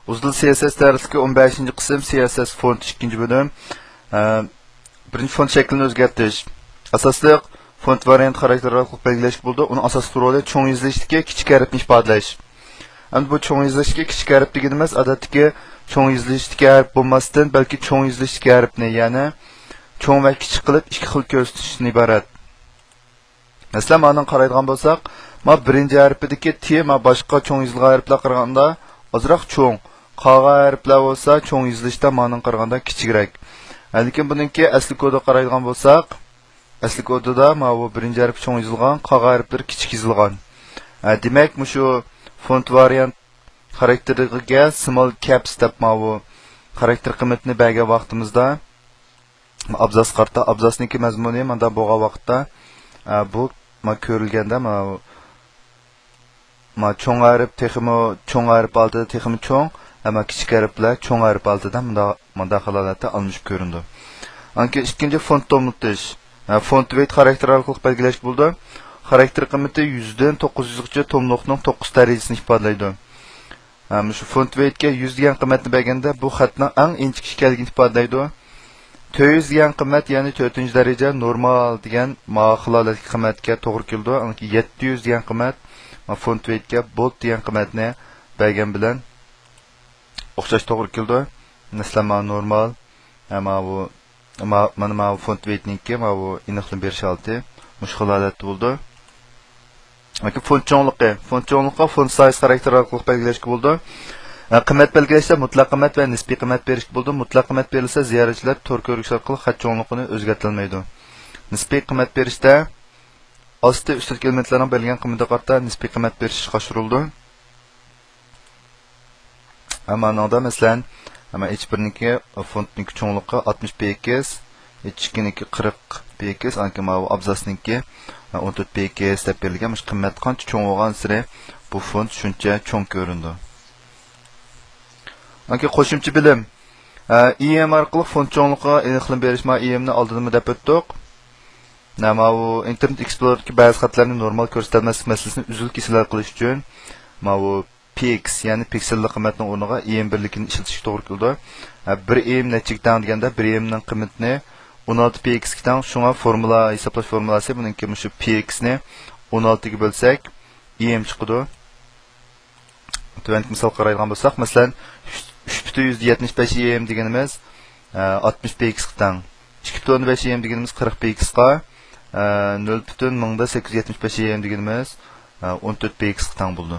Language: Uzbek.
Uzun CSS dərsligi 15-ci qism CSS font 2-ci bölüm. Birinci font şəklini özgərtiş. Asaslıq font variant xarakterli belgiləş buldu. Onun asaslı rolu çoğ yazılışdakı kiçik hərfni ifadələş. Endi bu çoğ yazılışdakı kiçik hərf deganimiz odatdagi çoğ yazılışdakı hərf bo'lmasdan, balki çoğ yazılışdakı hərfni, ya'ni çoğ və kiçik qilib ikki xil ko'rsatishdan iborat. Masalan, mana qaraydigan bo'lsak, ma birinci hərfidagi T ma boshqa çoğ yazılgan hərflər qaraganda azroq cho'ng. Qolgan hərflər bo'lsa cho'ng yazılışda mana qaraganda kichikroq. Lekin buningki asli kodga qaraydigan bo'lsak, asli kodda ma bu birinci hərf cho'ng yazılgan, qolgan hərflər kichik yazılgan. Demak, shu font variant xarakteriga small caps deb ma bu xarakter qiymatini bergan vaqtimizda abzas qarta, abzasniki mazmuni menda bo'lgan vaqtda bu ma ko'rilganda ma cho'ng hərf texmi cho'ng hərf oldida texmi cho'ng, ama kichik hərflər cho'ng hərf oldida menda holatda alınışıb ko'rindi. Anki ikkinchi font tomlatish. Font weight xarakter orqali belgilash bo'ldi. Xarakter qiymati 100 dan 900 gacha tomliqning 9 darajasini ifodalaydi. Shu font weightga 100 degan qiymatni berganda bu xatning eng inchik ekanligini ifodalaydi. 400 degan qiymat, ya'ni 4-daraja normal degan ma'qulolatli qiymatga to'g'ri keldi. Anki 700 degan qiymat font weightga bold degan qiymatni bergan bilan o'xshash to'g'ri keldi. Masalan, normal mana bu font weightniki bu aniqlik berish oldi. Mushkul holatda bo'ldi. Font cho'ngliqqa font size xarakter orqali belgilashga bo'ldi. Qiymat belgilashda mutlaq qiymat va nisbiy qiymat berishga bo'ldi. Mutlaq qiymat berilsa, ziyoratchilar to'r ko'rish orqali xat cho'ngliqini o'zgartirilmaydi. Nisbiy qiymat berishda osti ustidagi elementlarning berilgan qiymatiga qarata nisbiy qiymat berish qo'shirildi. Ma'noda masalan, H1niki fontniki cho'ngliqi 60 px, H2niki 40 px, anki bu abzasniki 14 px deb berilgan. Qiymat qancha cho'ng bo'lgan sari bu font shuncha cho'ng ko'rindi. Anki qo'shimcha bilim. EM orqali font cho'ngligiga aniqlik berish, EMni oldinmi deb o'tdik. Bu Internet Explorer'dagi ba'zi xatlarning normal ko'rsatilmaslik masalasini uzil-kesillar qilish uchun bu px, ya'ni pikselli qiymatning o'rniga EM birligini ishlatishga to'g'ri keldi. 1 EM nechiga deganda 1 EMning qiymatini 16 px ga teng. Shunga formula hisoblash formulasi buningki shu px ni 16 ga bo'lsak EM chiqadi. Tuvanlik misol qaraydigan bo'lsak, masalan 3.175 EM deganimiz 60 px ga teng. 2.5 EM deganimiz 40 px ga, 0.875 EM deganimiz 14 px ga teng bo'ldi.